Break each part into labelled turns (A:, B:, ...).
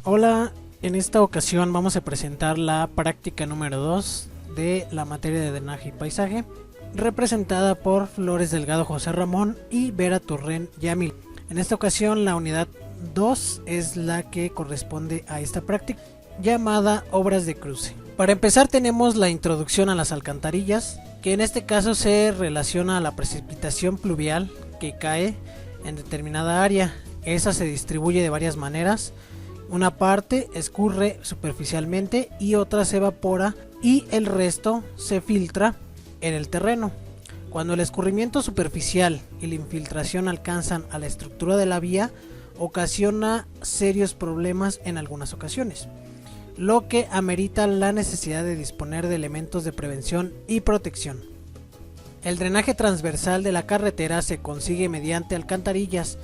A: Hola, en esta ocasión vamos a presentar la práctica número 2 de la materia de drenaje y paisaje, representada por Flores Delgado José Ramón y Vera Turren Yamil. En esta ocasión la unidad 2 es la que corresponde a esta práctica, llamada obras de cruce. Para empezar tenemos la introducción a las alcantarillas, que en este caso se relaciona a la precipitación pluvial que cae en determinada área. Esa se distribuye de varias maneras. Una parte escurre superficialmente y otra se evapora y el resto se filtra en el terreno. Cuando el escurrimiento superficial y la infiltración alcanzan a la estructura de la vía, ocasiona serios problemas en algunas ocasiones, lo que amerita la necesidad de disponer de elementos de prevención y protección. El drenaje transversal de la carretera se consigue mediante alcantarillas,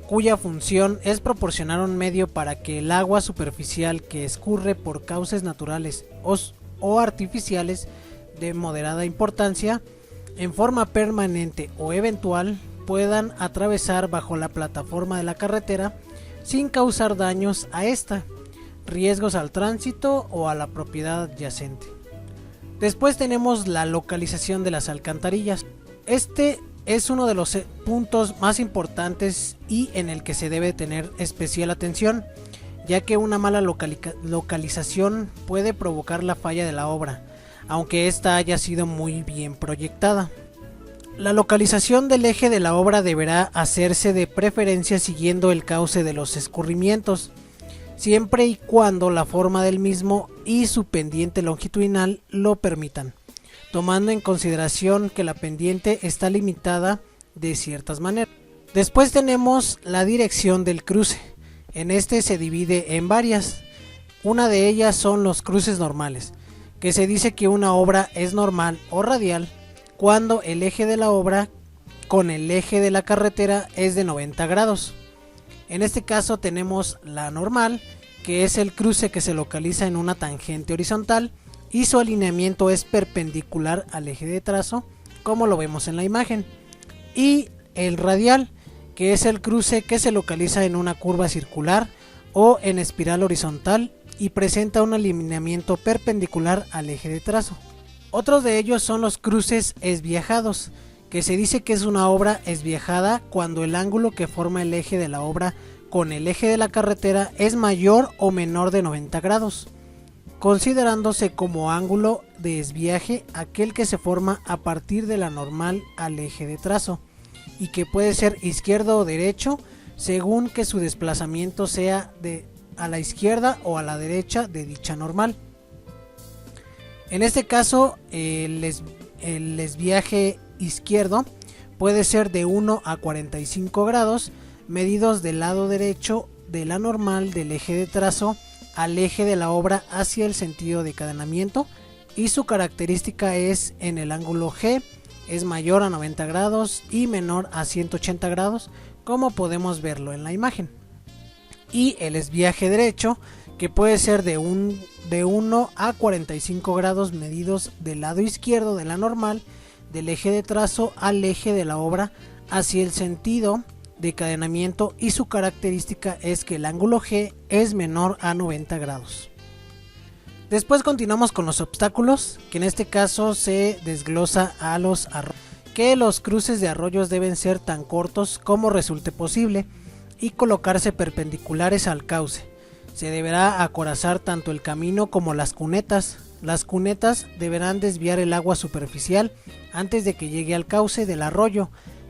A: cuya función es proporcionar un medio para que el agua superficial que escurre por cauces naturales o artificiales de moderada importancia, en forma permanente o eventual, puedan atravesar bajo la plataforma de la carretera sin causar daños a esta, riesgos al tránsito o a la propiedad adyacente. Después tenemos la localización de las alcantarillas. Este es uno de los puntos más importantes y en el que se debe tener especial atención, ya que una mala localización puede provocar la falla de la obra, aunque ésta haya sido muy bien proyectada. La localización del eje de la obra deberá hacerse de preferencia siguiendo el cauce de los escurrimientos, siempre y cuando la forma del mismo y su pendiente longitudinal lo permitan, tomando en consideración que la pendiente está limitada de ciertas maneras. Después tenemos la dirección del cruce. En este se divide en varias. Una de ellas son los cruces normales, que se dice que una obra es normal o radial cuando el eje de la obra con el eje de la carretera es de 90 grados. En este caso tenemos la normal, que es el cruce que se localiza en una tangente horizontal y su alineamiento es perpendicular al eje de trazo, como lo vemos en la imagen, y el radial, que es el cruce que se localiza en una curva circular o en espiral horizontal y presenta un alineamiento perpendicular al eje de trazo. Otros de ellos son los cruces esviajados, que se dice que es una obra esviajada cuando el ángulo que forma el eje de la obra con el eje de la carretera es mayor o menor de 90 grados. Considerándose como ángulo de esviaje aquel que se forma a partir de la normal al eje de trazo y que puede ser izquierdo o derecho según que su desplazamiento sea a la izquierda o a la derecha de dicha normal. En este caso el esviaje izquierdo puede ser de 1 a 45 grados medidos del lado derecho de la normal del eje de trazo al eje de la obra hacia el sentido de encadenamiento, y su característica es en el ángulo G es mayor a 90 grados y menor a 180 grados, como podemos verlo en la imagen. Y el esviaje derecho, que puede ser de 1 a 45 grados medidos del lado izquierdo de la normal del eje de trazo al eje de la obra hacia el sentido de encadenamiento, y su característica es que el ángulo G es menor a 90 grados. Después continuamos con los obstáculos, que en este caso se desglosa a los arroyos, que los cruces de arroyos deben ser tan cortos como resulte posible y colocarse perpendiculares al cauce. Se deberá acorazar tanto el camino como las cunetas. Las cunetas deberán desviar el agua superficial antes de que llegue al cauce del arroyo,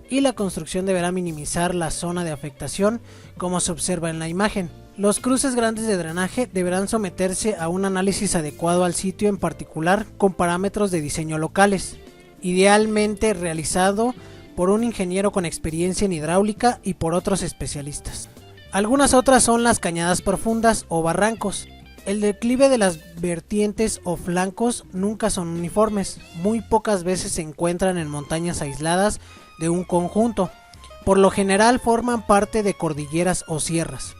A: y la construcción deberá minimizar la zona de afectación, como se observa en la imagen. Los cruces grandes de drenaje deberán someterse a un análisis adecuado al sitio en particular con parámetros de diseño locales, idealmente realizado por un ingeniero con experiencia en hidráulica y por otros especialistas. Algunas otras son las cañadas profundas o barrancos. El declive de las vertientes o flancos nunca son uniformes, muy pocas veces se encuentran en montañas aisladas de un conjunto, por lo general forman parte de cordilleras o sierras.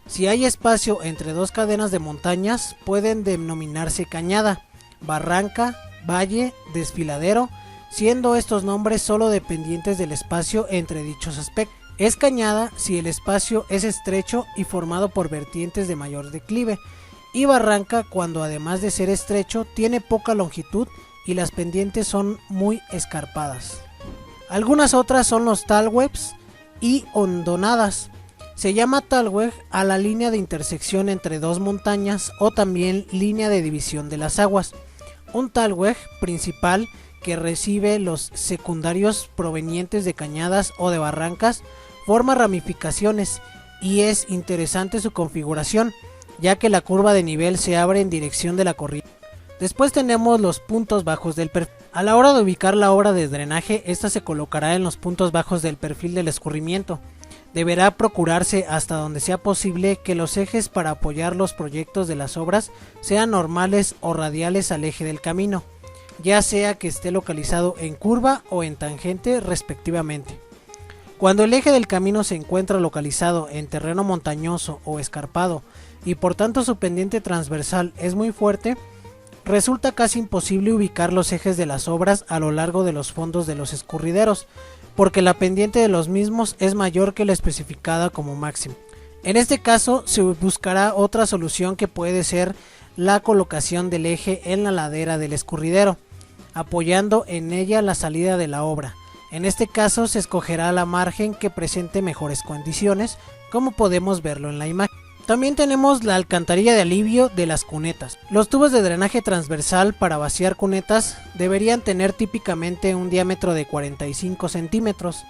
A: Si hay espacio entre dos cadenas de montañas, pueden denominarse cañada, barranca, valle, desfiladero, siendo estos nombres solo dependientes del espacio entre dichos aspectos. Es cañada si el espacio es estrecho y formado por vertientes de mayor declive, y barranca cuando además de ser estrecho tiene poca longitud y las pendientes son muy escarpadas. Algunas otras son los talwegs y hondonadas. Se llama talweg a la línea de intersección entre dos montañas o también línea de división de las aguas. Un talweg principal que recibe los secundarios provenientes de cañadas o de barrancas forma ramificaciones y es interesante su configuración, ya que la curva de nivel se abre en dirección de la corriente. Después tenemos los puntos bajos del perfil. A la hora de ubicar la obra de drenaje, esta se colocará en los puntos bajos del perfil del escurrimiento. Deberá procurarse hasta donde sea posible que los ejes para apoyar los proyectos de las obras sean normales o radiales al eje del camino, ya sea que esté localizado en curva o en tangente respectivamente. Cuando el eje del camino se encuentra localizado en terreno montañoso o escarpado y por tanto su pendiente transversal es muy fuerte, resulta casi imposible ubicar los ejes de las obras a lo largo de los fondos de los escurrideros, porque la pendiente de los mismos es mayor que la especificada como máximo. En este caso se buscará otra solución que puede ser la colocación del eje en la ladera del escurridero, apoyando en ella la salida de la obra. En este caso se escogerá la margen que presente mejores condiciones, como podemos verlo en la imagen. También tenemos la alcantarilla de alivio de las cunetas. Los tubos de drenaje transversal para vaciar cunetas deberían tener típicamente un diámetro de 45 centímetros.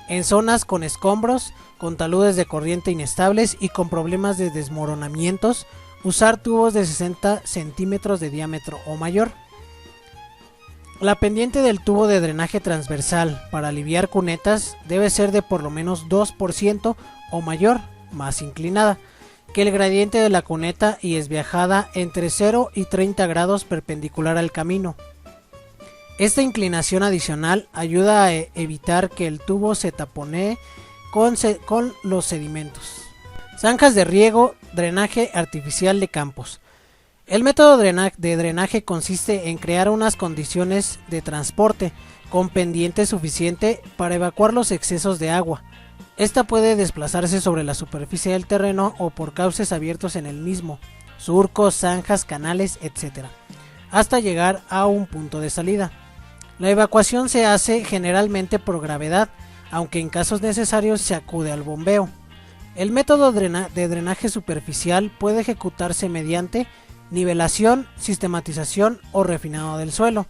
A: En zonas con escombros, con taludes de corriente inestables y con problemas de desmoronamientos, usar tubos de 60 centímetros de diámetro o mayor. La pendiente del tubo de drenaje transversal para aliviar cunetas debe ser de por lo menos 2% o mayor, más inclinada que el gradiente de la cuneta y es viajada entre 0 y 30 grados perpendicular al camino. Esta inclinación adicional ayuda a evitar que el tubo se taponee con los sedimentos. Zanjas de riego, drenaje artificial de campos. El método de drenaje consiste en crear unas condiciones de transporte con pendiente suficiente para evacuar los excesos de agua. Esta puede desplazarse sobre la superficie del terreno o por cauces abiertos en el mismo, surcos, zanjas, canales, etc., hasta llegar a un punto de salida. La evacuación se hace generalmente por gravedad, aunque en casos necesarios se acude al bombeo. El método de drenaje superficial puede ejecutarse mediante nivelación, sistematización o refinado del suelo,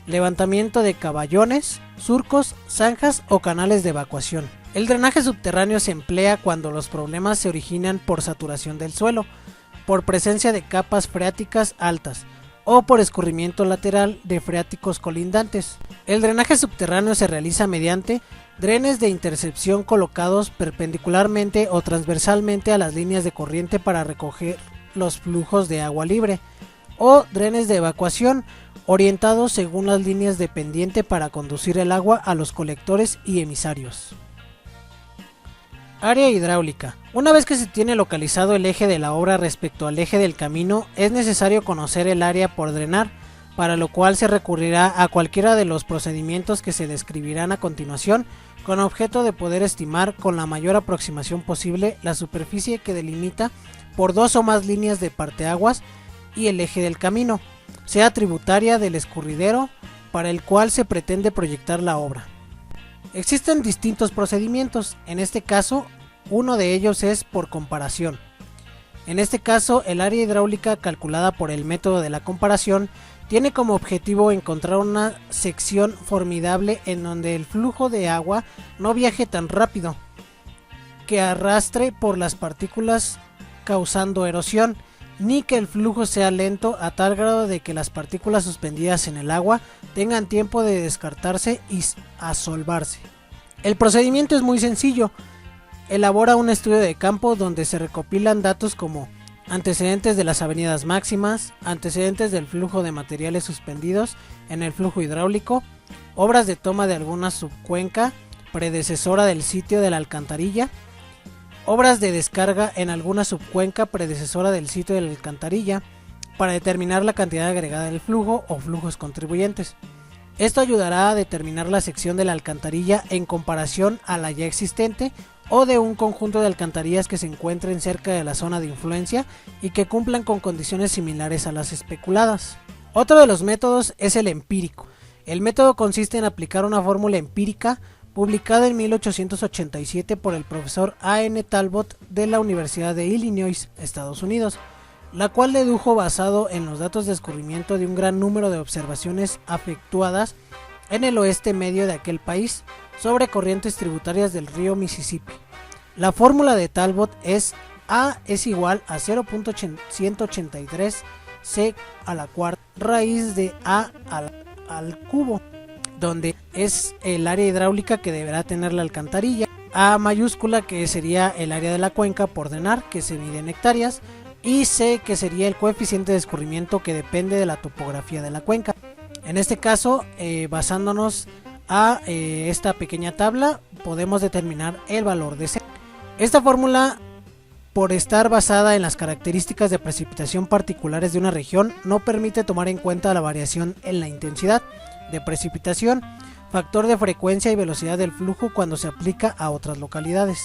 A: levantamiento de caballones, surcos, zanjas o canales de evacuación. El drenaje subterráneo se emplea cuando los problemas se originan por saturación del suelo, por presencia de capas freáticas altas o por escurrimiento lateral de freáticos colindantes. El drenaje subterráneo se realiza mediante drenes de intercepción colocados perpendicularmente o transversalmente a las líneas de corriente para recoger los flujos de agua libre, o drenes de evacuación orientados según las líneas de pendiente para conducir el agua a los colectores y emisarios. Área hidráulica. Una vez que se tiene localizado el eje de la obra respecto al eje del camino, es necesario conocer el área por drenar, para lo cual se recurrirá a cualquiera de los procedimientos que se describirán a continuación, con objeto de poder estimar con la mayor aproximación posible la superficie que delimita por dos o más líneas de parteaguas y el eje del camino, sea tributaria del escurridero para el cual se pretende proyectar la obra. Existen distintos procedimientos, en este caso uno de ellos es por comparación. En este caso el área hidráulica calculada por el método de la comparación tiene como objetivo encontrar una sección formidable en donde el flujo de agua no viaje tan rápido, que arrastre por las partículas causando erosión, ni que el flujo sea lento a tal grado de que las partículas suspendidas en el agua tengan tiempo de descartarse y asolvarse. El procedimiento es muy sencillo. Elabora un estudio de campo donde se recopilan datos como antecedentes de las avenidas máximas, antecedentes del flujo de materiales suspendidos en el flujo hidráulico, obras de toma de alguna subcuenca predecesora del sitio de la alcantarilla, obras de descarga en alguna subcuenca predecesora del sitio de la alcantarilla, para determinar la cantidad agregada del flujo o flujos contribuyentes. Esto ayudará a determinar la sección de la alcantarilla en comparación a la ya existente o de un conjunto de alcantarillas que se encuentren cerca de la zona de influencia y que cumplan con condiciones similares a las especuladas. Otro de los métodos es el empírico. El método consiste en aplicar una fórmula empírica publicada en 1887 por el profesor A.N. Talbot de la Universidad de Illinois, Estados Unidos, la cual dedujo basado en los datos de escurrimiento de un gran número de observaciones efectuadas en el oeste medio de aquel país sobre corrientes tributarias del río Mississippi. La fórmula de Talbot es A es igual a 0.183 C a la cuarta raíz de A al cubo, donde es el área hidráulica que deberá tener la alcantarilla, A mayúscula que sería el área de la cuenca por ordenar, que se mide en hectáreas, y C que sería el coeficiente de escurrimiento que depende de la topografía de la cuenca. En este caso, basándonos a esta pequeña tabla, podemos determinar el valor de C. Esta fórmula, por estar basada en las características de precipitación particulares de una región, no permite tomar en cuenta la variación en la intensidad de precipitación, factor de frecuencia y velocidad del flujo cuando se aplica a otras localidades.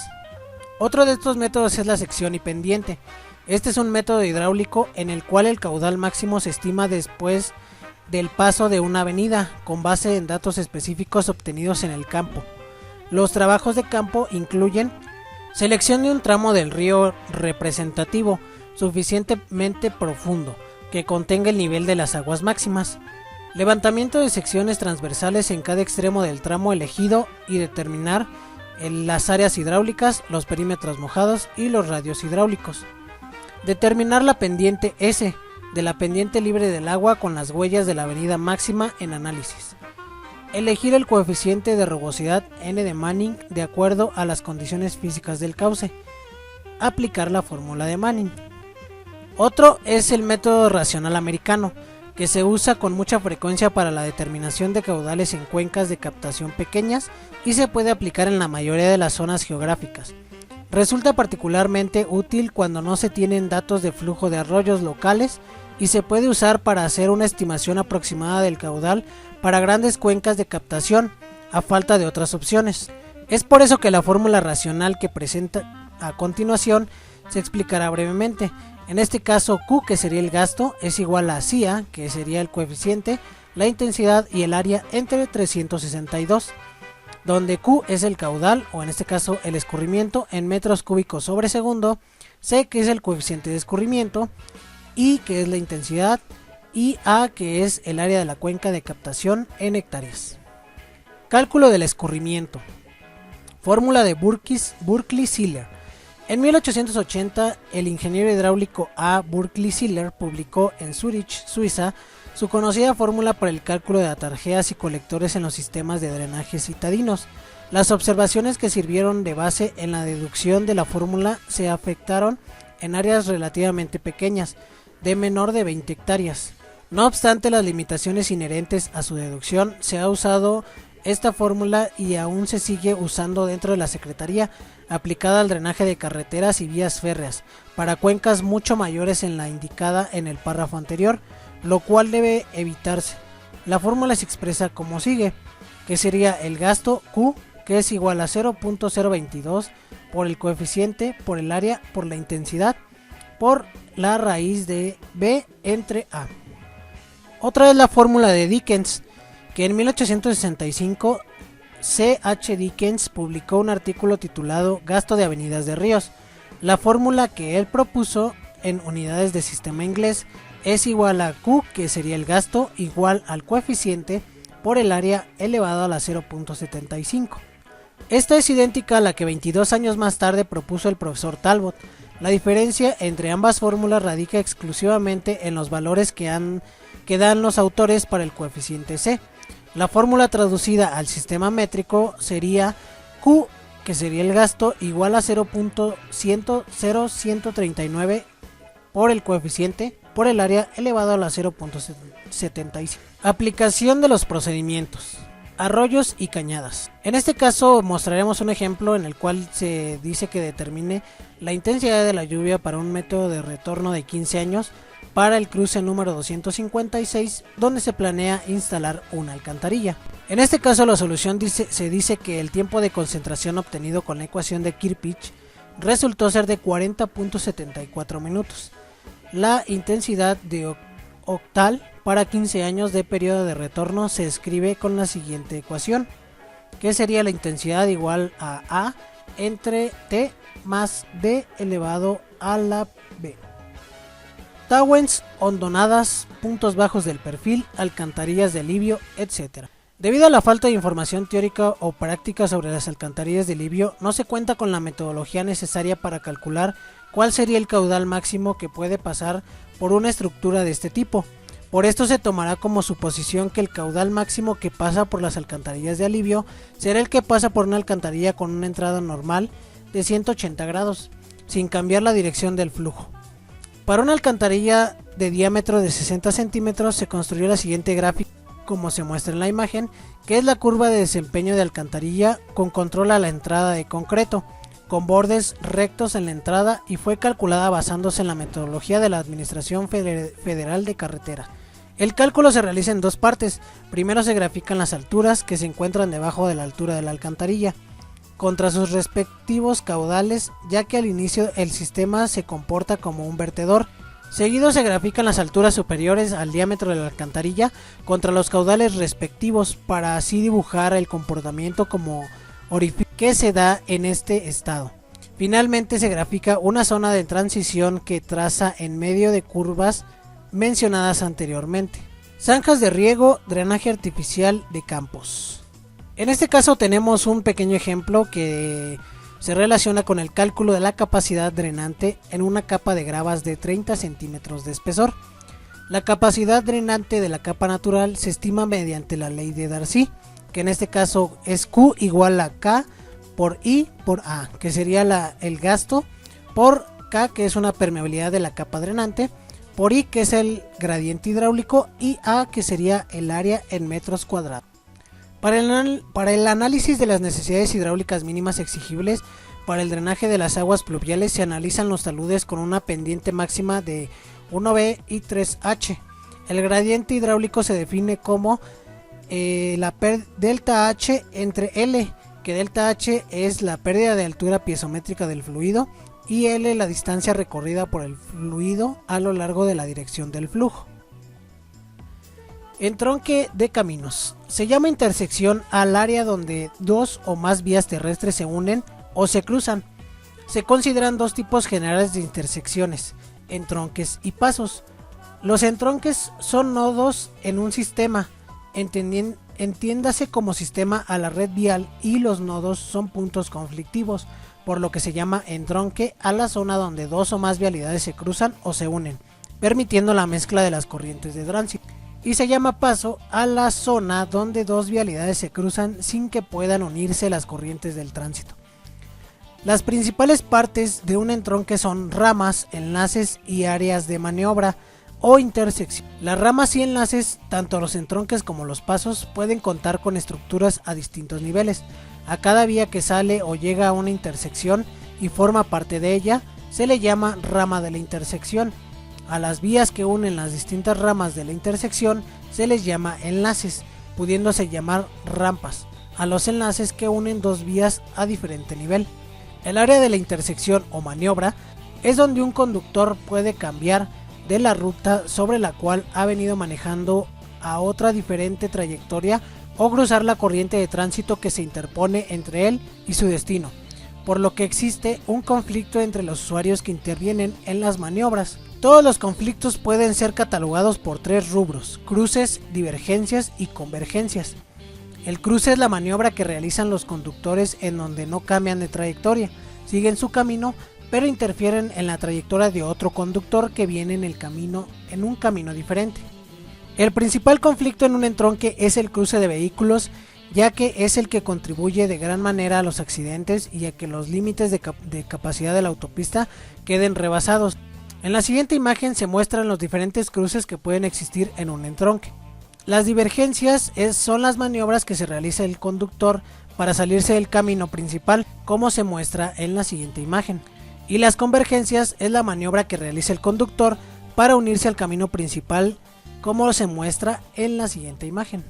A: Otro de estos métodos es la sección y pendiente. Este es un método hidráulico en el cual el caudal máximo se estima después del paso de una avenida, con base en datos específicos obtenidos en el campo. Los trabajos de campo incluyen selección de un tramo del río representativo suficientemente profundo que contenga el nivel de las aguas máximas, levantamiento de secciones transversales en cada extremo del tramo elegido y determinar las áreas hidráulicas, los perímetros mojados y los radios hidráulicos. Determinar la pendiente S de la pendiente libre del agua con las huellas de la avenida máxima en análisis. Elegir el coeficiente de rugosidad N de Manning de acuerdo a las condiciones físicas del cauce. Aplicar la fórmula de Manning. Otro es el método racional americano, que se usa con mucha frecuencia para la determinación de caudales en cuencas de captación pequeñas y se puede aplicar en la mayoría de las zonas geográficas. Resulta particularmente útil cuando no se tienen datos de flujo de arroyos locales y se puede usar para hacer una estimación aproximada del caudal para grandes cuencas de captación, a falta de otras opciones. Es por eso que la fórmula racional que presenta a continuación se explicará brevemente. En este caso, Q, que sería el gasto, es igual a CIA, que sería el coeficiente, la intensidad y el área entre 362, donde Q es el caudal, o en este caso el escurrimiento, en metros cúbicos sobre segundo, C, que es el coeficiente de escurrimiento, I, que es la intensidad, y A, que es el área de la cuenca de captación en hectáreas. Cálculo del escurrimiento. Fórmula de Burkle-Siller. En 1880, el ingeniero hidráulico A. Burkle-Siller publicó en Zúrich, Suiza, su conocida fórmula para el cálculo de atarjeas y colectores en los sistemas de drenaje citadinos. Las observaciones que sirvieron de base en la deducción de la fórmula se afectaron en áreas relativamente pequeñas, de menor de 20 hectáreas. No obstante las limitaciones inherentes a su deducción, se ha usado esta fórmula y aún se sigue usando dentro de la Secretaría, aplicada al drenaje de carreteras y vías férreas, para cuencas mucho mayores en la indicada en el párrafo anterior, lo cual debe evitarse. La fórmula se expresa como sigue, que sería el gasto Q, que es igual a 0.022 por el coeficiente, por el área, por la intensidad, por la raíz de B entre A. Otra es la fórmula de Dickens, que en 1865 C.H. Dickens publicó un artículo titulado Gasto de avenidas de ríos. La fórmula que él propuso en unidades de sistema inglés es igual a Q, que sería el gasto, igual al coeficiente por el área elevado a la 0.75. Esta es idéntica a la que 22 años más tarde propuso el profesor Talbot. La diferencia entre ambas fórmulas radica exclusivamente en los valores que dan los autores para el coeficiente C. La fórmula traducida al sistema métrico sería Q, que sería el gasto, igual a 0.139 por el coeficiente por el área elevado a la 0.75. Aplicación de los procedimientos. arroyos y cañadas. En este caso mostraremos un ejemplo en el cual se dice que determine la intensidad de la lluvia para un método de retorno de 15 años para el cruce número 256, donde se planea instalar una alcantarilla. En este caso la solución se dice que el tiempo de concentración obtenido con la ecuación de Kirchhoff resultó ser de 40.74 minutos. La intensidad de octal para 15 años de periodo de retorno se escribe con la siguiente ecuación, que sería la intensidad igual a entre T más D elevado a la B. Tawens, hondonadas, puntos bajos del perfil, alcantarillas de alivio, etc. Debido a la falta de información teórica o práctica sobre las alcantarillas de alivio, no se cuenta con la metodología necesaria para calcular cuál sería el caudal máximo que puede pasar por una estructura de este tipo. Por esto se tomará como suposición que el caudal máximo que pasa por las alcantarillas de alivio será el que pasa por una alcantarilla con una entrada normal de 180 grados, sin cambiar la dirección del flujo. Para una alcantarilla de diámetro de 60 centímetros se construyó la siguiente gráfica, como se muestra en la imagen, que es la curva de desempeño de alcantarilla con control a la entrada de concreto, con bordes rectos en la entrada, y fue calculada basándose en la metodología de la Administración Federal de Carreteras. El cálculo se realiza en dos partes. Primero se grafican las alturas que se encuentran debajo de la altura de la alcantarilla contra sus respectivos caudales, ya que al inicio el sistema se comporta como un vertedor. Seguido se grafican las alturas superiores al diámetro de la alcantarilla contra los caudales respectivos, para así dibujar el comportamiento como orificio que se da en este estado. Finalmente se grafica una zona de transición que traza en medio de curvas mencionadas anteriormente. Zanjas de riego, drenaje artificial de campos. En este caso tenemos un pequeño ejemplo que se relaciona con el cálculo de la capacidad drenante en una capa de gravas de 30 centímetros de espesor. La capacidad drenante de la capa natural se estima mediante la ley de Darcy, que en este caso es Q igual a K por I por A, que sería el gasto, por K, que es una permeabilidad de la capa drenante, por I, que es el gradiente hidráulico, y A, que sería el área en metros cuadrados. Para el análisis de las necesidades hidráulicas mínimas exigibles para el drenaje de las aguas pluviales se analizan los taludes con una pendiente máxima de 1B y 3H. El gradiente hidráulico se define como delta H entre L, que delta H es la pérdida de altura piezométrica del fluido, y L la distancia recorrida por el fluido a lo largo de la dirección del flujo. Entronque de caminos. Se llama intersección al área donde dos o más vías terrestres se unen o se cruzan. Se consideran dos tipos generales de intersecciones: entronques y pasos. Los entronques son nodos en un sistema, entiéndase como sistema a la red vial, y los nodos son puntos conflictivos, por lo que se llama entronque a la zona donde dos o más vialidades se cruzan o se unen, permitiendo la mezcla de las corrientes de tránsito. Y se llama paso a la zona donde dos vialidades se cruzan sin que puedan unirse las corrientes del tránsito. Las principales partes de un entronque son ramas, enlaces y áreas de maniobra o intersección. Las ramas y enlaces, tanto los entronques como los pasos, pueden contar con estructuras a distintos niveles. A cada vía que sale o llega a una intersección y forma parte de ella se le llama rama de la intersección. A las vías que unen las distintas ramas de la intersección se les llama enlaces, pudiéndose llamar rampas a los enlaces que unen dos vías a diferente nivel. El área de la intersección o maniobra es donde un conductor puede cambiar de la ruta sobre la cual ha venido manejando a otra diferente trayectoria, o cruzar la corriente de tránsito que se interpone entre él y su destino, por lo que existe un conflicto entre los usuarios que intervienen en las maniobras. Todos los conflictos pueden ser catalogados por tres rubros: cruces, divergencias y convergencias. El cruce es la maniobra que realizan los conductores en donde no cambian de trayectoria, siguen su camino, pero interfieren en la trayectoria de otro conductor que viene en un camino diferente. El principal conflicto en un entronque es el cruce de vehículos, ya que es el que contribuye de gran manera a los accidentes y a que los límites de capacidad de la autopista queden rebasados. En la siguiente imagen se muestran los diferentes cruces que pueden existir en un entronque. Las divergencias son las maniobras que se realiza el conductor para salirse del camino principal, como se muestra en la siguiente imagen. Y las convergencias es la maniobra que realiza el conductor para unirse al camino principal, como se muestra en la siguiente imagen.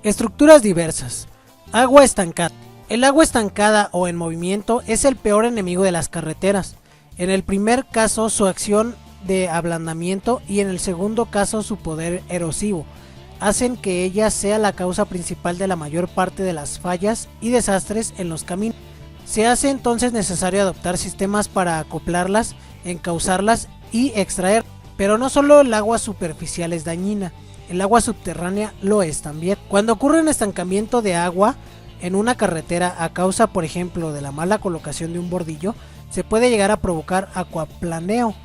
A: Estructuras diversas. Agua estancada. El agua estancada o en movimiento es el peor enemigo de las carreteras. En el primer caso, su acción de ablandamiento, y en el segundo caso su poder erosivo hacen que ella sea la causa principal de la mayor parte de las fallas y desastres en los caminos. Se hace entonces necesario adoptar sistemas para acoplarlas, encauzarlas y extraer. Pero no solo el agua superficial es dañina, el agua subterránea lo es también. Cuando ocurre un estancamiento de agua en una carretera a causa, por ejemplo, de la mala colocación de un bordillo, se puede llegar a provocar acuaplaneo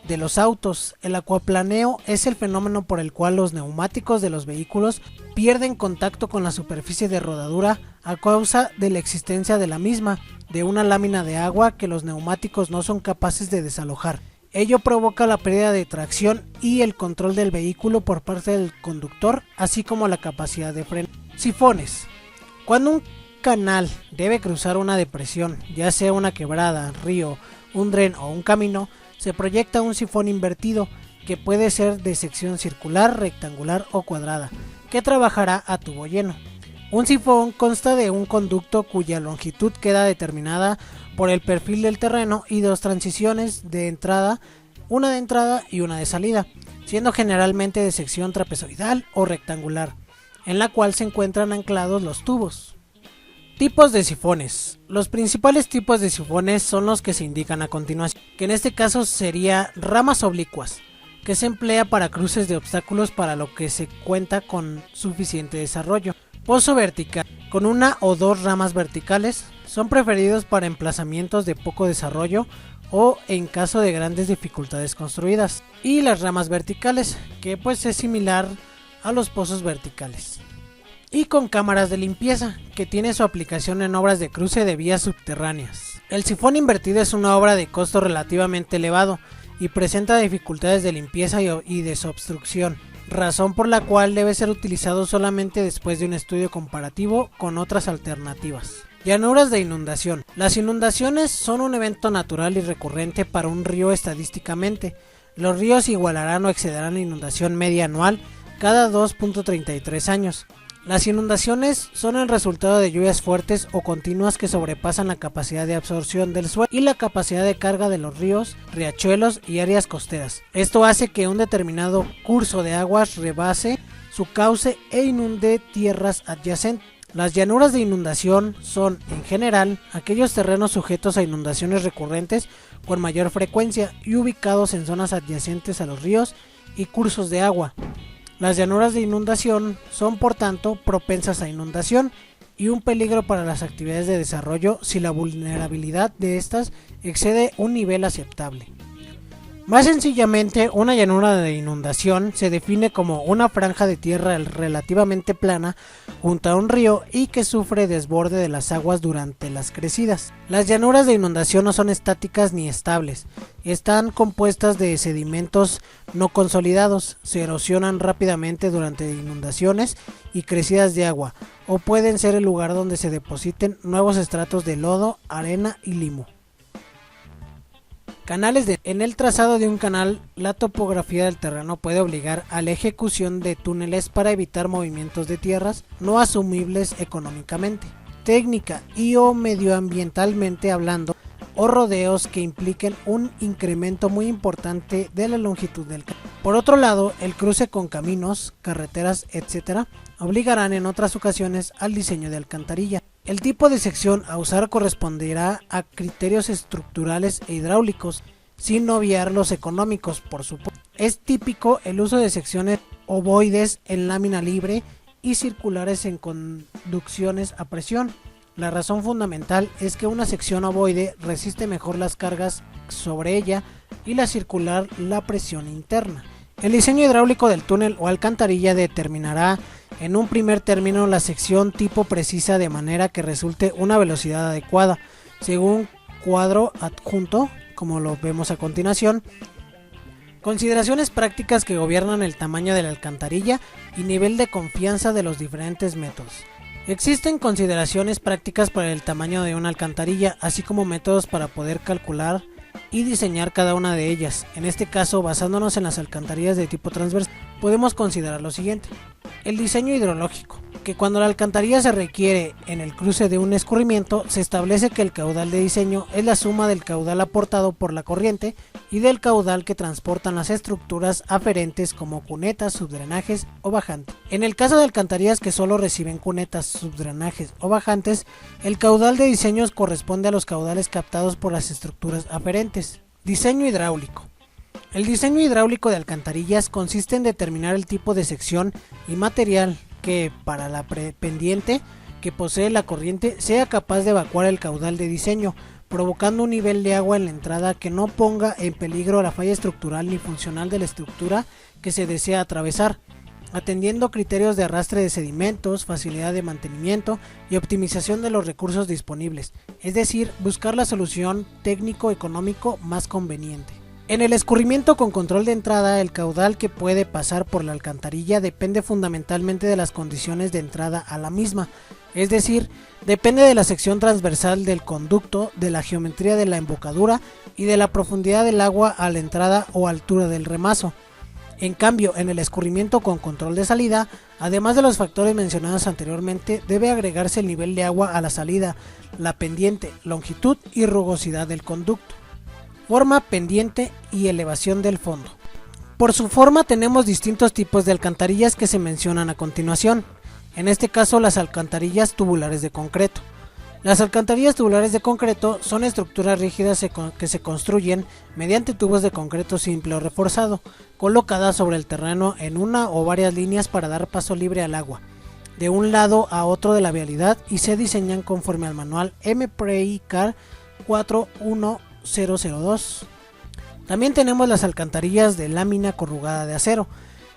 A: de los autos. El acuaplaneo es el fenómeno por el cual los neumáticos de los vehículos pierden contacto con la superficie de rodadura a causa de la existencia de la misma, de una lámina de agua que los neumáticos no son capaces de desalojar. Ello provoca la pérdida de tracción y el control del vehículo por parte del conductor, así como la capacidad de freno. Sifones. Cuando un canal debe cruzar una depresión, ya sea una quebrada, río, un dren o un camino, se proyecta un sifón invertido, que puede ser de sección circular, rectangular o cuadrada, que trabajará a tubo lleno. Un sifón consta de un conducto cuya longitud queda determinada por el perfil del terreno y dos transiciones de entrada, una de entrada y una de salida, siendo generalmente de sección trapezoidal o rectangular, en la cual se encuentran anclados los tubos. Tipos de sifones. Los principales tipos de sifones son los que se indican a continuación, que en este caso sería ramas oblicuas, que se emplea para cruces de obstáculos para lo que se cuenta con suficiente desarrollo. Pozo vertical, con una o dos ramas verticales, son preferidos para emplazamientos de poco desarrollo o en caso de grandes dificultades construidas. Y las ramas verticales, que pues es similar a los pozos verticales. Y con cámaras de limpieza, que tiene su aplicación en obras de cruce de vías subterráneas. El sifón invertido es una obra de costo relativamente elevado y presenta dificultades de limpieza y desobstrucción, razón por la cual debe ser utilizado solamente después de un estudio comparativo con otras alternativas. Llanuras de inundación. Las inundaciones son un evento natural y recurrente para un río estadísticamente. Los ríos igualarán o excederán la inundación media anual cada 2.33 años. Las inundaciones son el resultado de lluvias fuertes o continuas que sobrepasan la capacidad de absorción del suelo y la capacidad de carga de los ríos, riachuelos y áreas costeras. Esto hace que un determinado curso de aguas rebase su cauce e inunde tierras adyacentes. Las llanuras de inundación son, en general, aquellos terrenos sujetos a inundaciones recurrentes con mayor frecuencia y ubicados en zonas adyacentes a los ríos y cursos de agua. Las llanuras de inundación son, por tanto, propensas a inundación y un peligro para las actividades de desarrollo si la vulnerabilidad de estas excede un nivel aceptable. Más sencillamente, una llanura de inundación se define como una franja de tierra relativamente plana junto a un río y que sufre desborde de las aguas durante las crecidas. Las llanuras de inundación no son estáticas ni estables, están compuestas de sedimentos no consolidados, se erosionan rápidamente durante inundaciones y crecidas de agua, o pueden ser el lugar donde se depositen nuevos estratos de lodo, arena y limo. En el trazado de un canal, la topografía del terreno puede obligar a la ejecución de túneles para evitar movimientos de tierras no asumibles económicamente, técnica y o medioambientalmente hablando, o rodeos que impliquen un incremento muy importante de la longitud del canal. Por otro lado, el cruce con caminos, carreteras, etc. obligarán en otras ocasiones al diseño de alcantarilla. El tipo de sección a usar corresponderá a criterios estructurales e hidráulicos, sin obviar los económicos, por supuesto. Es típico el uso de secciones ovoides en lámina libre y circulares en conducciones a presión. La razón fundamental es que una sección ovoide resiste mejor las cargas sobre ella y la circular la presión interna. El diseño hidráulico del túnel o alcantarilla determinará en un primer término la sección tipo precisa de manera que resulte una velocidad adecuada, según cuadro adjunto, como lo vemos a continuación. Consideraciones prácticas que gobiernan el tamaño de la alcantarilla y nivel de confianza de los diferentes métodos. Existen consideraciones prácticas para el tamaño de una alcantarilla, así como métodos para poder calcular y diseñar cada una de ellas. En este caso, basándonos en las alcantarillas de tipo transversal, podemos considerar lo siguiente. El diseño hidrológico, que cuando la alcantarilla se requiere en el cruce de un escurrimiento, se establece que el caudal de diseño es la suma del caudal aportado por la corriente y del caudal que transportan las estructuras aferentes como cunetas, subdrenajes o bajantes. En el caso de alcantarillas que solo reciben cunetas, subdrenajes o bajantes, el caudal de diseño corresponde a los caudales captados por las estructuras aferentes. Diseño hidráulico. El diseño hidráulico de alcantarillas consiste en determinar el tipo de sección y material que, para la pendiente que posee la corriente, sea capaz de evacuar el caudal de diseño, provocando un nivel de agua en la entrada que no ponga en peligro la falla estructural ni funcional de la estructura que se desea atravesar, atendiendo criterios de arrastre de sedimentos, facilidad de mantenimiento y optimización de los recursos disponibles, es decir, buscar la solución técnico-económico más conveniente. En el escurrimiento con control de entrada, el caudal que puede pasar por la alcantarilla depende fundamentalmente de las condiciones de entrada a la misma, es decir, depende de la sección transversal del conducto, de la geometría de la embocadura y de la profundidad del agua a la entrada o altura del remazo. En cambio, en el escurrimiento con control de salida, además de los factores mencionados anteriormente, debe agregarse el nivel de agua a la salida, la pendiente, longitud y rugosidad del conducto. Forma, pendiente y elevación del fondo. Por su forma tenemos distintos tipos de alcantarillas que se mencionan a continuación. En este caso, las alcantarillas tubulares de concreto. Las alcantarillas tubulares de concreto son estructuras rígidas que se construyen mediante tubos de concreto simple o reforzado, colocadas sobre el terreno en una o varias líneas para dar paso libre al agua, de un lado a otro de la vialidad, y se diseñan conforme al manual MPRI CAR 41002. También tenemos las alcantarillas de lámina corrugada de acero.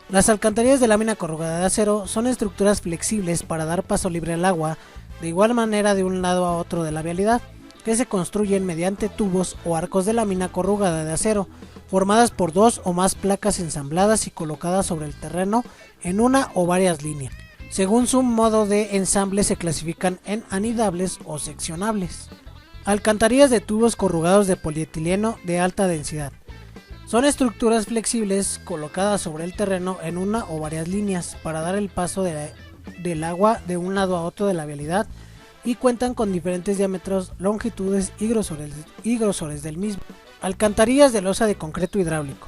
A: Las alcantarillas de lámina corrugada de acero son estructuras flexibles para dar paso libre al agua, de igual manera de un lado a otro de la vialidad, que se construyen mediante tubos o arcos de lámina corrugada de acero, formadas por dos o más placas ensambladas y colocadas sobre el terreno en una o varias líneas. Según su modo de ensamble se clasifican en anidables o seccionables. Alcantarillas de tubos corrugados de polietileno de alta densidad. Son estructuras flexibles colocadas sobre el terreno en una o varias líneas para dar el paso del agua de un lado a otro de la vialidad, y cuentan con diferentes diámetros, longitudes y grosores del mismo. Alcantarillas de losa de concreto hidráulico.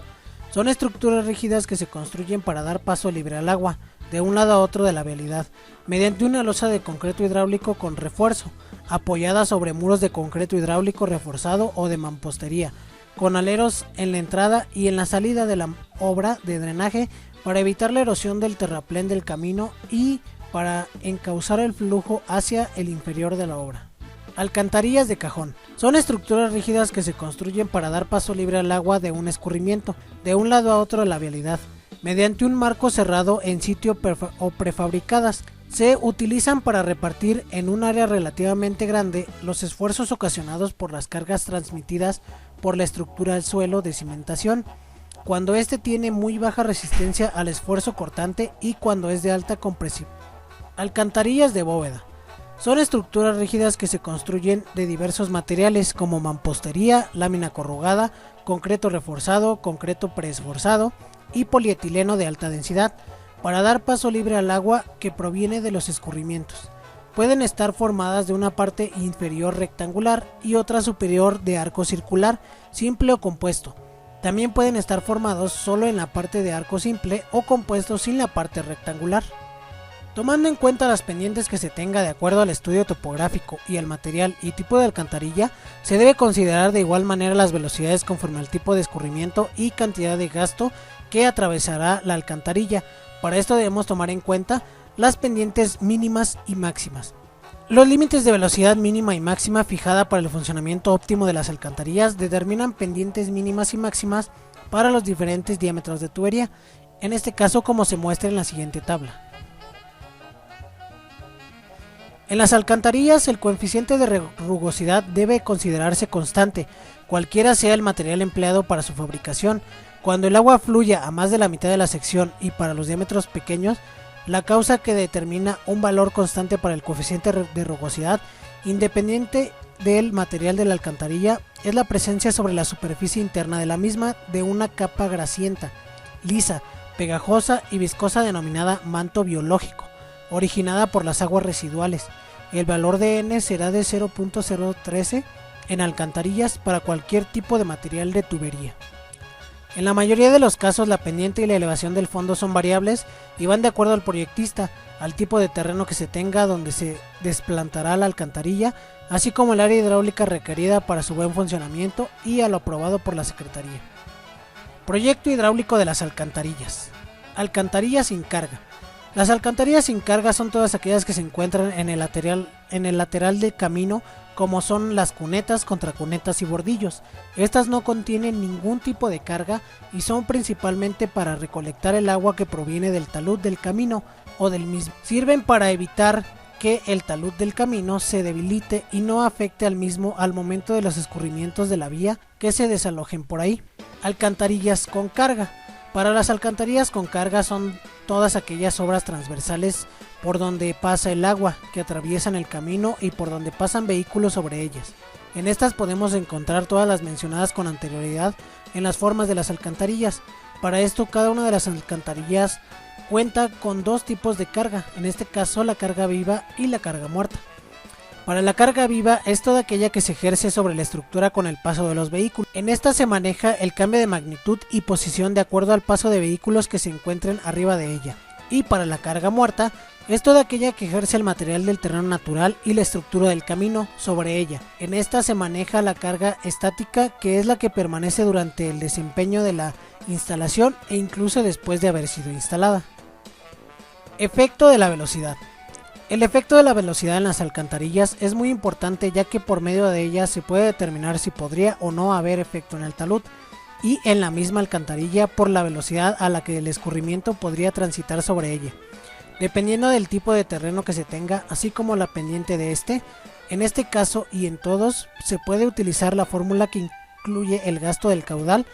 A: Son estructuras rígidas que se construyen para dar paso libre al agua de un lado a otro de la vialidad mediante una losa de concreto hidráulico con refuerzo, apoyada sobre muros de concreto hidráulico reforzado o de mampostería, con aleros en la entrada y en la salida de la obra de drenaje para evitar la erosión del terraplén del camino y para encauzar el flujo hacia el inferior de la obra. Alcantarillas de cajón. Son estructuras rígidas que se construyen para dar paso libre al agua de un escurrimiento, de un lado a otro de la vialidad, mediante un marco cerrado en sitio o prefabricadas. Se utilizan para repartir en un área relativamente grande los esfuerzos ocasionados por las cargas transmitidas por la estructura del suelo de cimentación, cuando éste tiene muy baja resistencia al esfuerzo cortante y cuando es de alta compresión. Alcantarillas de bóveda. Son estructuras rígidas que se construyen de diversos materiales como mampostería, lámina corrugada, concreto reforzado, concreto preesforzado y polietileno de alta densidad, para dar paso libre al agua que proviene de los escurrimientos. Pueden estar formadas de una parte inferior rectangular y otra superior de arco circular, simple o compuesto. También pueden estar formados solo en la parte de arco simple o compuestos sin la parte rectangular. Tomando en cuenta las pendientes que se tenga de acuerdo al estudio topográfico y el material y tipo de alcantarilla, se debe considerar de igual manera las velocidades conforme al tipo de escurrimiento y cantidad de gasto que atravesará la alcantarilla. Para esto debemos tomar en cuenta las pendientes mínimas y máximas. Los límites de velocidad mínima y máxima fijada para el funcionamiento óptimo de las alcantarillas determinan pendientes mínimas y máximas para los diferentes diámetros de tubería, en este caso como se muestra en la siguiente tabla. En las alcantarillas el coeficiente de rugosidad debe considerarse constante, cualquiera sea el material empleado para su fabricación. Cuando el agua fluya a más de la mitad de la sección y para los diámetros pequeños, la causa que determina un valor constante para el coeficiente de rugosidad, independiente del material de la alcantarilla, es la presencia sobre la superficie interna de la misma de una capa grasienta, lisa, pegajosa y viscosa denominada manto biológico, originada por las aguas residuales. El valor de N será de 0.013 en alcantarillas para cualquier tipo de material de tubería. En la mayoría de los casos, la pendiente y la elevación del fondo son variables y van de acuerdo al proyectista, al tipo de terreno que se tenga donde se desplantará la alcantarilla, así como el área hidráulica requerida para su buen funcionamiento y a lo aprobado por la Secretaría. Proyecto hidráulico de las alcantarillas. Alcantarillas sin carga. Las alcantarillas sin carga son todas aquellas que se encuentran en el lateral del camino, como son las cunetas, contracunetas y bordillos. Estas no contienen ningún tipo de carga y son principalmente para recolectar el agua que proviene del talud del camino o del mismo. Sirven para evitar que el talud del camino se debilite y no afecte al mismo al momento de los escurrimientos de la vía que se desalojen por ahí. Alcantarillas con carga. Para las alcantarillas con carga son todas aquellas obras transversales por donde pasa el agua, que atraviesan el camino y por donde pasan vehículos sobre ellas. En estas podemos encontrar todas las mencionadas con anterioridad en las formas de las alcantarillas. Para esto, cada una de las alcantarillas cuenta con dos tipos de carga, en este caso la carga viva y la carga muerta. Para la carga viva es toda aquella que se ejerce sobre la estructura con el paso de los vehículos. En esta se maneja el cambio de magnitud y posición de acuerdo al paso de vehículos que se encuentren arriba de ella. Y para la carga muerta es toda aquella que ejerce el material del terreno natural y la estructura del camino sobre ella. En esta se maneja la carga estática, que es la que permanece durante el desempeño de la instalación e incluso después de haber sido instalada. Efecto de la velocidad. El efecto de la velocidad en las alcantarillas es muy importante, ya que por medio de ella se puede determinar si podría o no haber efecto en el talud y en la misma alcantarilla por la velocidad a la que el escurrimiento podría transitar sobre ella, dependiendo del tipo de terreno que se tenga, así como la pendiente de este. En este caso y en todos se puede utilizar la fórmula que incluye el gasto del caudal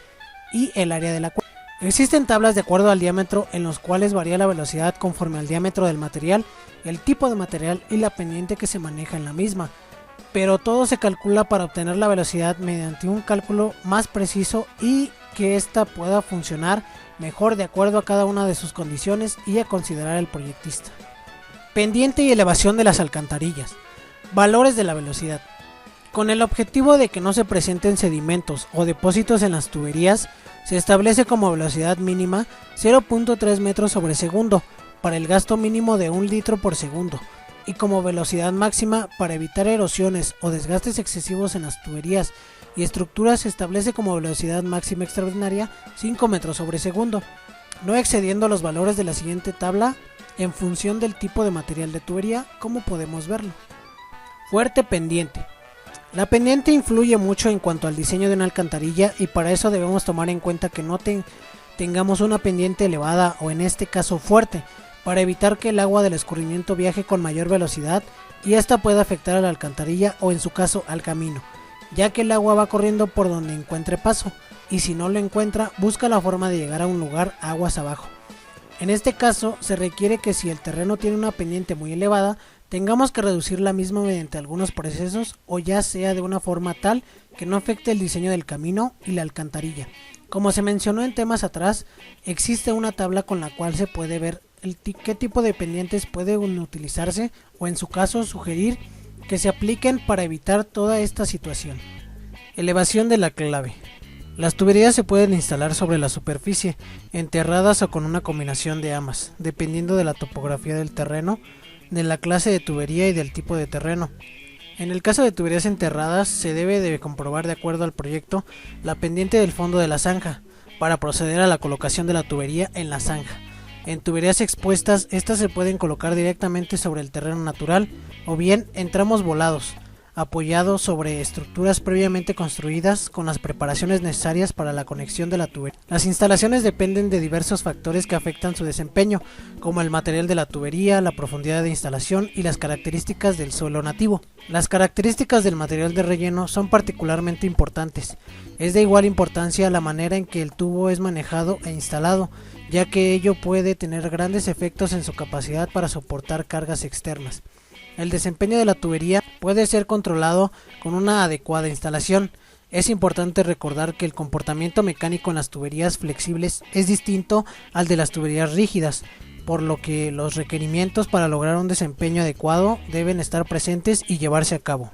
A: y el área de la cuenca. Existen tablas de acuerdo al diámetro en los cuales varía la velocidad conforme al diámetro del material, el tipo de material y la pendiente que se maneja en la misma, pero todo se calcula para obtener la velocidad mediante un cálculo más preciso y que ésta pueda funcionar mejor de acuerdo a cada una de sus condiciones y a considerar el proyectista. Pendiente y elevación de las alcantarillas. Valores de la velocidad. Con el objetivo de que no se presenten sedimentos o depósitos en las tuberías, se establece como velocidad mínima 0.3 metros sobre segundo para el gasto mínimo de 1 litro por segundo y como velocidad máxima para evitar erosiones o desgastes excesivos en las tuberías y estructuras se establece como velocidad máxima extraordinaria 5 metros sobre segundo, no excediendo los valores de la siguiente tabla en función del tipo de material de tubería, como podemos verlo. Fuerte pendiente. La pendiente influye mucho en cuanto al diseño de una alcantarilla y para eso debemos tomar en cuenta que no tengamos una pendiente elevada o en este caso fuerte, para evitar que el agua del escurrimiento viaje con mayor velocidad y esta pueda afectar a la alcantarilla o en su caso al camino, ya que el agua va corriendo por donde encuentre paso y si no lo encuentra busca la forma de llegar a un lugar aguas abajo. En este caso se requiere que si el terreno tiene una pendiente muy elevada, tengamos que reducir la misma mediante algunos procesos o ya sea de una forma tal que no afecte el diseño del camino y la alcantarilla. Como se mencionó en temas atrás, existe una tabla con la cual se puede ver qué tipo de pendientes pueden utilizarse o en su caso sugerir que se apliquen para evitar toda esta situación. Elevación de la clave. Las tuberías se pueden instalar sobre la superficie, enterradas o con una combinación de ambas, dependiendo de la topografía del terreno, de la clase de tubería y del tipo de terreno. En el caso de tuberías enterradas se debe de comprobar de acuerdo al proyecto la pendiente del fondo de la zanja para proceder a la colocación de la tubería en la zanja. En tuberías expuestas, estas se pueden colocar directamente sobre el terreno natural o bien en tramos volados. apoyado sobre estructuras previamente construidas con las preparaciones necesarias para la conexión de la tubería. Las instalaciones dependen de diversos factores que afectan su desempeño, como el material de la tubería, la profundidad de instalación y las características del suelo nativo. Las características del material de relleno son particularmente importantes. Es de igual importancia la manera en que el tubo es manejado e instalado, ya que ello puede tener grandes efectos en su capacidad para soportar cargas externas. El desempeño de la tubería puede ser controlado con una adecuada instalación. Es importante recordar que el comportamiento mecánico en las tuberías flexibles es distinto al de las tuberías rígidas, por lo que los requerimientos para lograr un desempeño adecuado deben estar presentes y llevarse a cabo.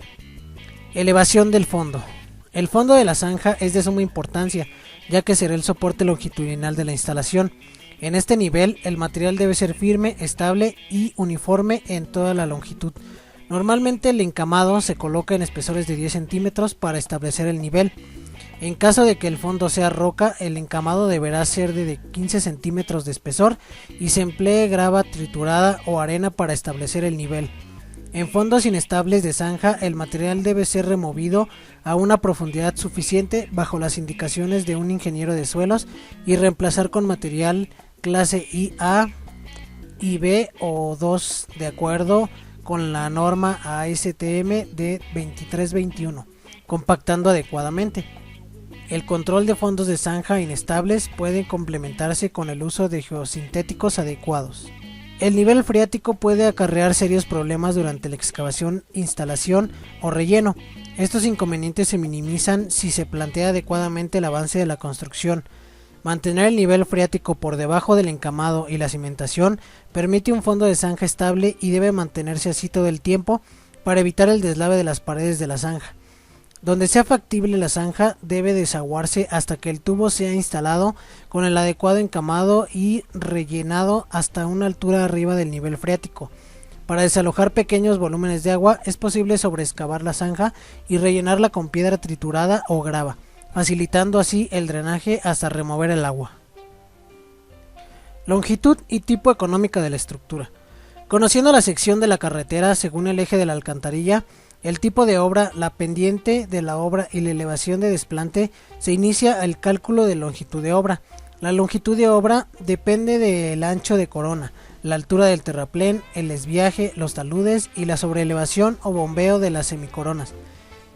A: Elevación del fondo. El fondo de la zanja es de suma importancia, ya que será el soporte longitudinal de la instalación. En este nivel, el material debe ser firme, estable y uniforme en toda la longitud. Normalmente el encamado se coloca en espesores de 10 centímetros para establecer el nivel. En caso de que el fondo sea roca, el encamado deberá ser de 15 centímetros de espesor y se emplee grava triturada o arena para establecer el nivel. En fondos inestables de zanja, el material debe ser removido a una profundidad suficiente bajo las indicaciones de un ingeniero de suelos y reemplazar con material clase IA, IB o 2 de acuerdo con la norma ASTM de 2321, compactando adecuadamente. El control de fondos de zanja inestables puede complementarse con el uso de geosintéticos adecuados. El nivel freático puede acarrear serios problemas durante la excavación, instalación o relleno. Estos inconvenientes se minimizan si se plantea adecuadamente el avance de la construcción. Mantener el nivel freático por debajo del encamado y la cimentación permite un fondo de zanja estable y debe mantenerse así todo el tiempo para evitar el deslave de las paredes de la zanja. Donde sea factible, la zanja debe desaguarse hasta que el tubo sea instalado con el adecuado encamado y rellenado hasta una altura arriba del nivel freático. Para desalojar pequeños volúmenes de agua es posible sobreexcavar la zanja y rellenarla con piedra triturada o grava, facilitando así el drenaje hasta remover el agua. Longitud y tipo económica de la estructura. Conociendo la sección de la carretera según el eje de la alcantarilla, el tipo de obra, la pendiente de la obra y la elevación de desplante, se inicia el cálculo de longitud de obra. La longitud de obra depende del ancho de corona, la altura del terraplén, el desviaje, los taludes y la sobreelevación o bombeo de las semicoronas.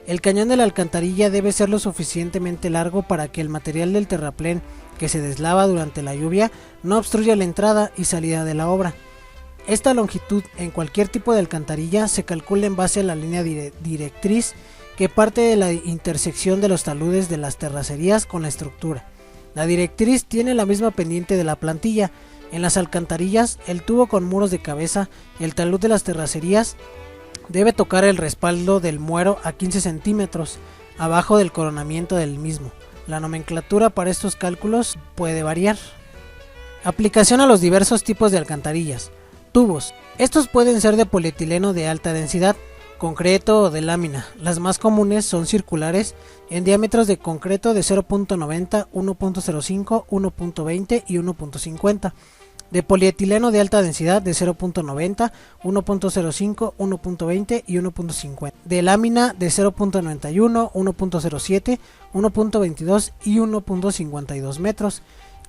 A: El cañón de la alcantarilla debe ser lo suficientemente largo para que el material del terraplén que se deslava durante la lluvia no obstruya la entrada y salida de la obra. Esta longitud en cualquier tipo de alcantarilla se calcula en base a la línea directriz que parte de la intersección de los taludes de las terracerías con la estructura. La directriz tiene la misma pendiente de la plantilla. En las alcantarillas, el tubo con muros de cabeza y el talud de las terracerías debe tocar el respaldo del muero a 15 centímetros abajo del coronamiento del mismo. La nomenclatura para estos cálculos puede variar. Aplicación a los diversos tipos de alcantarillas. Tubos. Estos pueden ser de polietileno de alta densidad, concreto o de lámina. Las más comunes son circulares en diámetros de concreto de 0.90, 1.05, 1.20 y 1.50. De polietileno de alta densidad de 0.90, 1.05, 1.20 y 1.50. De lámina de 0.91, 1.07, 1.22 y 1.52 metros.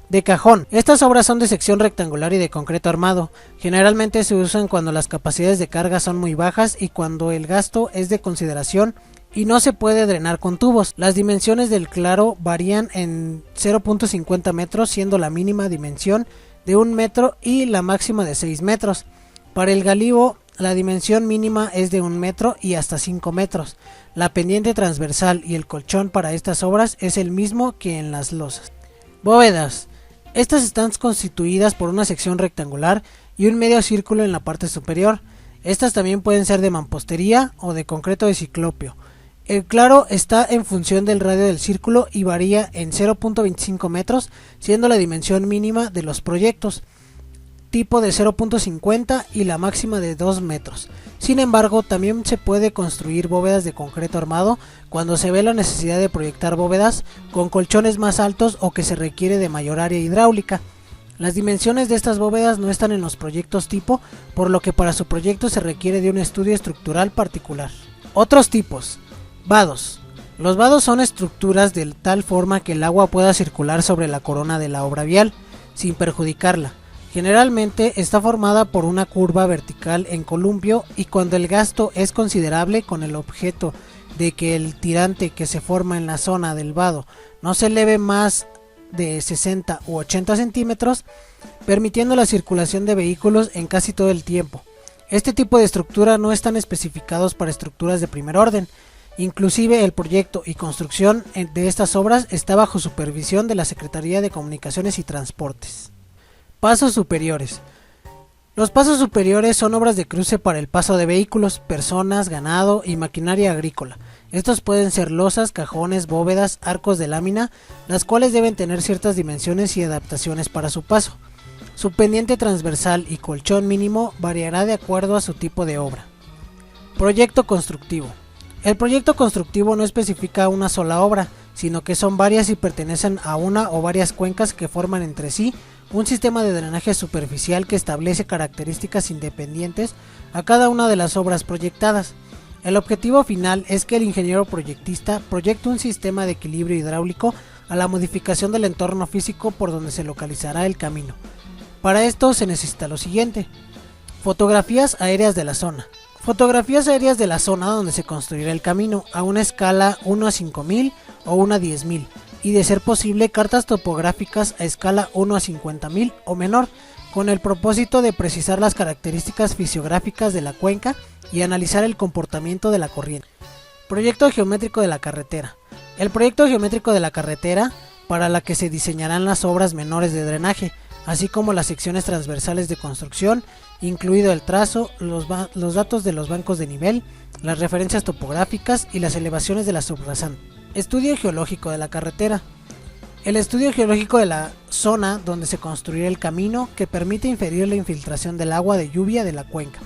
A: De cajón. Estas obras son de sección rectangular y de concreto armado. Generalmente se usan cuando las capacidades de carga son muy bajas y cuando el gasto es de consideración y no se puede drenar con tubos. Las dimensiones del claro varían en 0.50 metros, siendo la mínima dimensión de 1 metro y la máxima de 6 metros. Para el galivo, la dimensión mínima es de 1 metro y hasta 5 metros. La pendiente transversal y el colchón para estas obras es el mismo que en las losas. Bóvedas. Estas están constituidas por una sección rectangular y un medio círculo en la parte superior. Estas también pueden ser de mampostería o de concreto de ciclopio. El claro está en función del radio del círculo y varía en 0.25 metros, siendo la dimensión mínima de los proyectos tipo de 0.50 y la máxima de 2 metros. Sin embargo, también se puede construir bóvedas de concreto armado cuando se ve la necesidad de proyectar bóvedas con colchones más altos o que se requiere de mayor área hidráulica. Las dimensiones de estas bóvedas no están en los proyectos tipo, por lo que para su proyecto se requiere de un estudio estructural particular. Otros tipos. Vados. Los vados son estructuras de tal forma que el agua pueda circular sobre la corona de la obra vial, sin perjudicarla. Generalmente está formada por una curva vertical en columpio y cuando el gasto es considerable con el objeto de que el tirante que se forma en la zona del vado no se eleve más de 60 u 80 centímetros, permitiendo la circulación de vehículos en casi todo el tiempo. Este tipo de estructura no están especificados para estructuras de primer orden. Inclusive el proyecto y construcción de estas obras está bajo supervisión de la Secretaría de Comunicaciones y Transportes. Pasos superiores. Los pasos superiores son obras de cruce para el paso de vehículos, personas, ganado y maquinaria agrícola. Estos pueden ser losas, cajones, bóvedas, arcos de lámina, las cuales deben tener ciertas dimensiones y adaptaciones para su paso. Su pendiente transversal y colchón mínimo variará de acuerdo a su tipo de obra. Proyecto constructivo. El proyecto constructivo no especifica una sola obra, sino que son varias y pertenecen a una o varias cuencas que forman entre sí un sistema de drenaje superficial que establece características independientes a cada una de las obras proyectadas. El objetivo final es que el ingeniero proyectista proyecte un sistema de equilibrio hidráulico a la modificación del entorno físico por donde se localizará el camino. Para esto se necesita lo siguiente: fotografías aéreas de la zona. Fotografías aéreas de la zona donde se construirá el camino a una escala 1 a 5000 o 1 a 10000 y de ser posible cartas topográficas a escala 1 a 50000 o menor, con el propósito de precisar las características fisiográficas de la cuenca y analizar el comportamiento de la corriente. Proyecto geométrico de la carretera. El proyecto geométrico de la carretera, para la que se diseñarán las obras menores de drenaje, así como las secciones transversales de construcción, incluido el trazo, los datos de los bancos de nivel, las referencias topográficas y las elevaciones de la subrasante. Estudio geológico de la carretera. El estudio geológico de la zona donde se construirá el camino, que permite inferir la infiltración del agua de lluvia de la cuenca.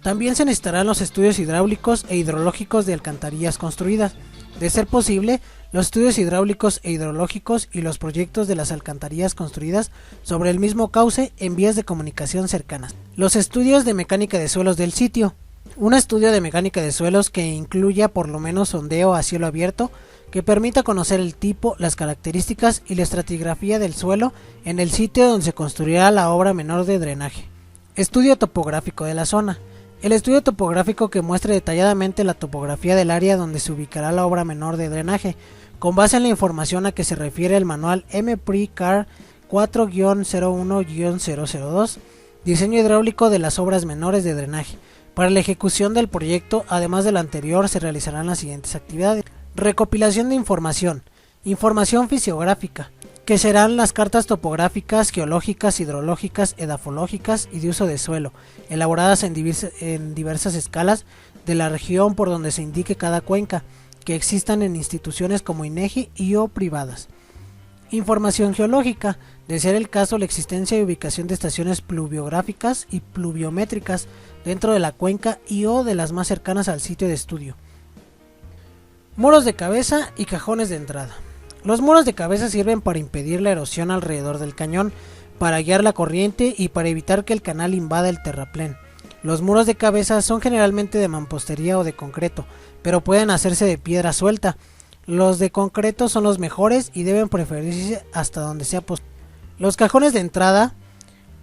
A: También se necesitarán los estudios hidráulicos e hidrológicos de alcantarillas construidas. De ser posible, los estudios hidráulicos e hidrológicos y los proyectos de las alcantarillas construidas sobre el mismo cauce en vías de comunicación cercanas. Los estudios de mecánica de suelos del sitio. Un estudio de mecánica de suelos que incluya por lo menos sondeo a cielo abierto, que permita conocer el tipo, las características y la estratigrafía del suelo en el sitio donde se construirá la obra menor de drenaje. Estudio topográfico de la zona. El estudio topográfico que muestre detalladamente la topografía del área donde se ubicará la obra menor de drenaje, con base en la información a que se refiere el manual MPRI-CAR 4-01-002, diseño hidráulico de las obras menores de drenaje. Para la ejecución del proyecto, además de lo anterior, se realizarán las siguientes actividades: recopilación de información, información fisiográfica, que serán las cartas topográficas, geológicas, hidrológicas, edafológicas y de uso de suelo, elaboradas en diversas escalas de la región por donde se indique cada cuenca, que existan en instituciones como INEGI y o privadas. Información geológica, de ser el caso la existencia y ubicación de estaciones pluviográficas y pluviométricas dentro de la cuenca y o de las más cercanas al sitio de estudio. Muros de cabeza y cajones de entrada. Los muros de cabeza sirven para impedir la erosión alrededor del cañón, para guiar la corriente y para evitar que el canal invada el terraplén. Los muros de cabeza son generalmente de mampostería o de concreto, pero pueden hacerse de piedra suelta. Los de concreto son los mejores y deben preferirse hasta donde sea posible. Los cajones de entrada.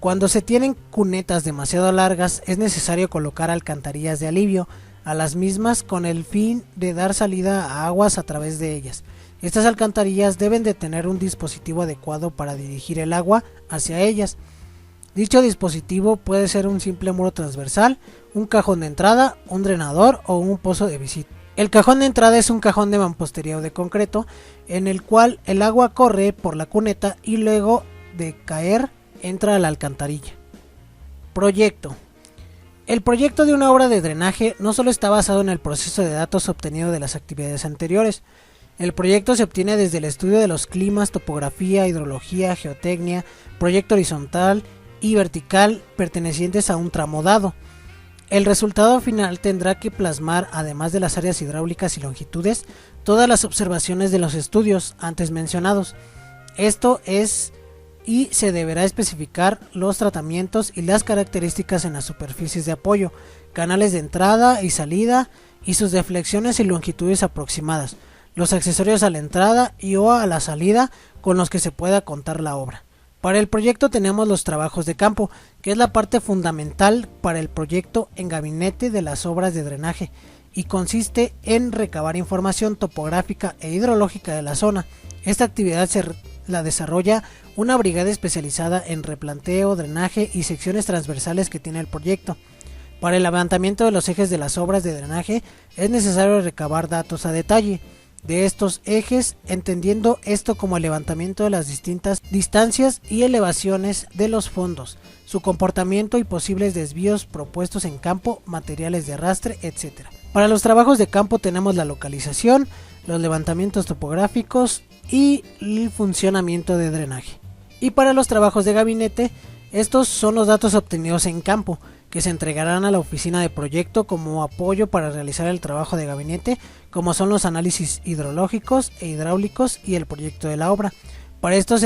A: Cuando se tienen cunetas demasiado largas, es necesario colocar alcantarillas de alivio a las mismas con el fin de dar salida a aguas a través de ellas. Estas alcantarillas deben de tener un dispositivo adecuado para dirigir el agua hacia ellas. Dicho dispositivo puede ser un simple muro transversal, un cajón de entrada, un drenador o un pozo de visita. El cajón de entrada es un cajón de mampostería o de concreto en el cual el agua corre por la cuneta y luego de caer entra a la alcantarilla. Proyecto. El proyecto de una obra de drenaje no solo está basado en el proceso de datos obtenido de las actividades anteriores. El proyecto se obtiene desde el estudio de los climas, topografía, hidrología, geotecnia, proyecto horizontal y vertical pertenecientes a un tramo dado. El resultado final tendrá que plasmar, además de las áreas hidráulicas y longitudes, todas las observaciones de los estudios antes mencionados. Esto es y se deberá especificar los tratamientos y las características en las superficies de apoyo, canales de entrada y salida y sus deflexiones y longitudes aproximadas, los accesorios a la entrada y o a la salida con los que se pueda contar la obra. Para el proyecto tenemos los trabajos de campo, que es la parte fundamental para el proyecto en gabinete de las obras de drenaje, y consiste en recabar información topográfica e hidrológica de la zona. Esta actividad la desarrolla una brigada especializada en replanteo, drenaje y secciones transversales que tiene el proyecto. Para el levantamiento de los ejes de las obras de drenaje es necesario recabar datos a detalle de estos ejes, entendiendo esto como el levantamiento de las distintas distancias y elevaciones de los fondos, su comportamiento y posibles desvíos propuestos en campo, materiales de arrastre, etc. Para los trabajos de campo tenemos la localización, los levantamientos topográficos y el funcionamiento de drenaje. Y para los trabajos de gabinete, estos son los datos obtenidos en campo, que se entregarán a la oficina de proyecto como apoyo para realizar el trabajo de gabinete, como son los análisis hidrológicos e hidráulicos y el proyecto de la obra. Para estos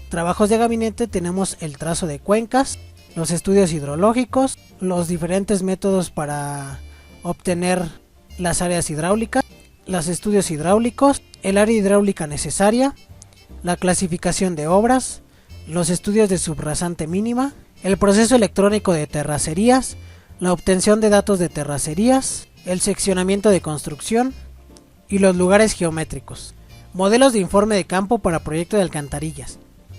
A: trabajos de gabinete tenemos el trazo de cuencas, los estudios hidrológicos, los diferentes métodos para obtener las áreas hidráulicas, los estudios hidráulicos, el área hidráulica necesaria, la clasificación de obras, los estudios de subrasante mínima, el proceso electrónico de terracerías, la obtención de datos de terracerías, el seccionamiento de construcción y los lugares geométricos. Modelos de informe de campo para proyecto de alcantarillas.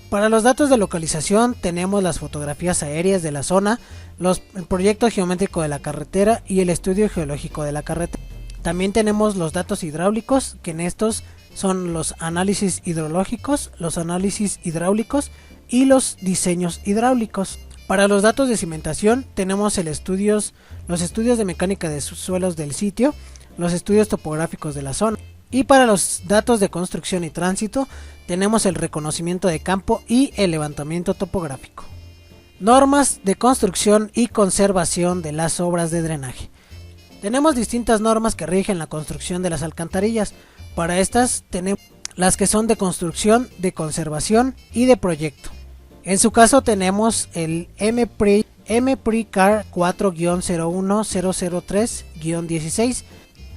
A: Para los datos de localización tenemos las fotografías aéreas de la zona, el proyecto geométrico de la carretera y el estudio geológico de la carretera. También tenemos los datos hidráulicos, que en estos son los análisis hidrológicos, los análisis hidráulicos y los diseños hidráulicos. Para los datos de cimentación tenemos los estudios de mecánica de suelos del sitio, los estudios topográficos de la zona. Y para los datos de construcción y tránsito tenemos el reconocimiento de campo y el levantamiento topográfico. Normas de construcción y conservación de las obras de drenaje. Tenemos distintas normas que rigen la construcción de las alcantarillas. Para estas tenemos las que son de construcción, de conservación y de proyecto. En su caso tenemos el MPRI-CAR 4-01003-16.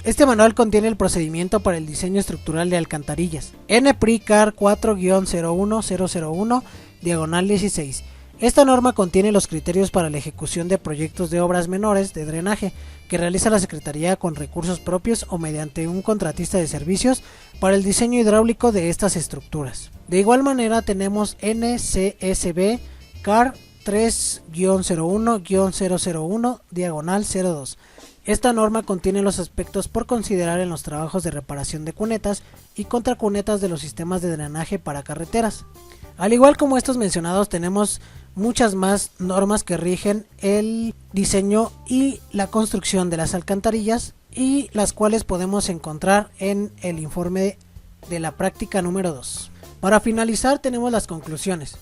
A: Este manual contiene el procedimiento para el diseño estructural de alcantarillas. NPRI-CAR 4-01001-16. Esta norma contiene los criterios para la ejecución de proyectos de obras menores de drenaje que realiza la Secretaría con recursos propios o mediante un contratista de servicios para el diseño hidráulico de estas estructuras. De igual manera tenemos NCSB CAR 3-01-001-02. Esta norma contiene los aspectos por considerar en los trabajos de reparación de cunetas y contracunetas de los sistemas de drenaje para carreteras. Al igual como estos mencionados, tenemos muchas más normas que rigen el diseño y la construcción de las alcantarillas, y las cuales podemos encontrar en el informe de la práctica número 2. Para finalizar tenemos las conclusiones.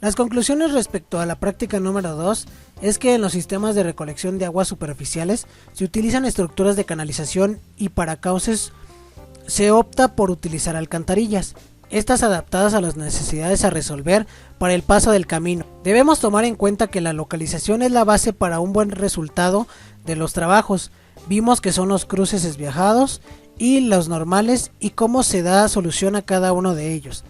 A: Las conclusiones respecto a la práctica número 2 es que en los sistemas de recolección de aguas superficiales se utilizan estructuras de canalización y para cauces se opta por utilizar alcantarillas, estas adaptadas a las necesidades a resolver para el paso del camino. Debemos tomar en cuenta que la localización es la base para un buen resultado de los trabajos. Vimos que son los cruces esviajados y los normales y cómo se da solución a cada uno de ellos.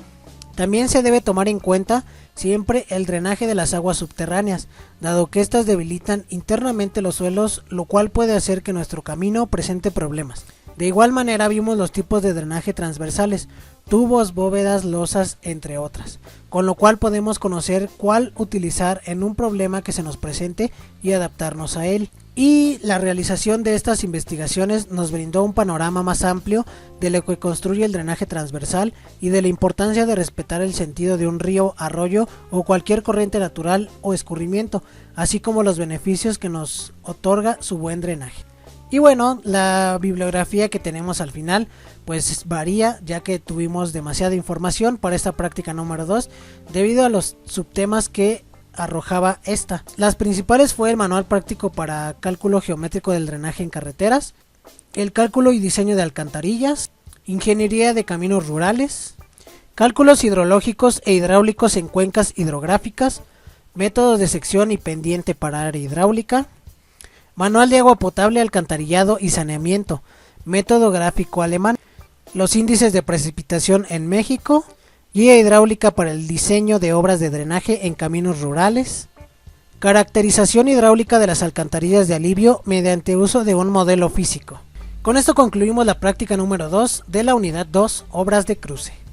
A: También se debe tomar en cuenta siempre el drenaje de las aguas subterráneas, dado que éstas debilitan internamente los suelos, lo cual puede hacer que nuestro camino presente problemas. De igual manera vimos los tipos de drenaje transversales, tubos, bóvedas, losas, entre otras, con lo cual podemos conocer cuál utilizar en un problema que se nos presente y adaptarnos a él. Y la realización de estas investigaciones nos brindó un panorama más amplio de lo que construye el drenaje transversal y de la importancia de respetar el sentido de un río, arroyo o cualquier corriente natural o escurrimiento, así como los beneficios que nos otorga su buen drenaje. Y bueno, la bibliografía que tenemos al final pues varía, ya que tuvimos demasiada información para esta práctica número 2 debido a los subtemas que arrojaba esta. Las principales fue el manual práctico para cálculo geométrico del drenaje en carreteras, el cálculo y diseño de alcantarillas, ingeniería de caminos rurales, cálculos hidrológicos e hidráulicos en cuencas hidrográficas, métodos de sección y pendiente para área hidráulica, Manual de agua potable, alcantarillado y saneamiento, método gráfico alemán, los índices de precipitación en México, guía hidráulica para el diseño de obras de drenaje en caminos rurales, caracterización hidráulica de las alcantarillas de alivio mediante uso de un modelo físico. Con esto concluimos la práctica número 2 de la unidad 2, obras de cruce.